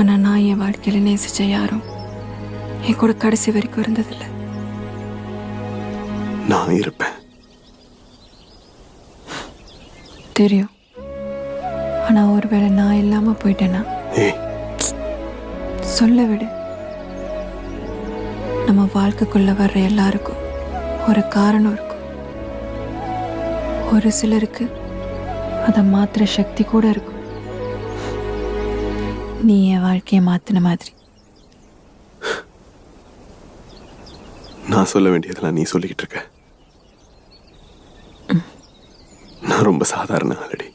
ஆனால் நான் என் வாழ்க்கையில் நேசிச்ச யாரும் என் கூட கடைசி வரைக்கும் இருந்ததில்லை. நான் இருப்பேன் தெரியும். ஆனால் ஒருவேளை நான் இல்லாமல் போயிட்டேன்னா சொல்ல விடு. நம்ம வாழ்க்கைக்குள்ள வர்ற எல்லாருக்கும் ஒரு காரணம் இருக்கும். ஒரு சிலருக்கு அதை மாத்துற சக்தி கூட இருக்கும். நீ என் வாழ்க்கையை மாத்தின மாதிரி. நான் சொல்ல வேண்டியதெல்லாம் நீ சொல்லிக்கிட்டு இருக்க. நான் ரொம்ப சாதாரண ஆளடி.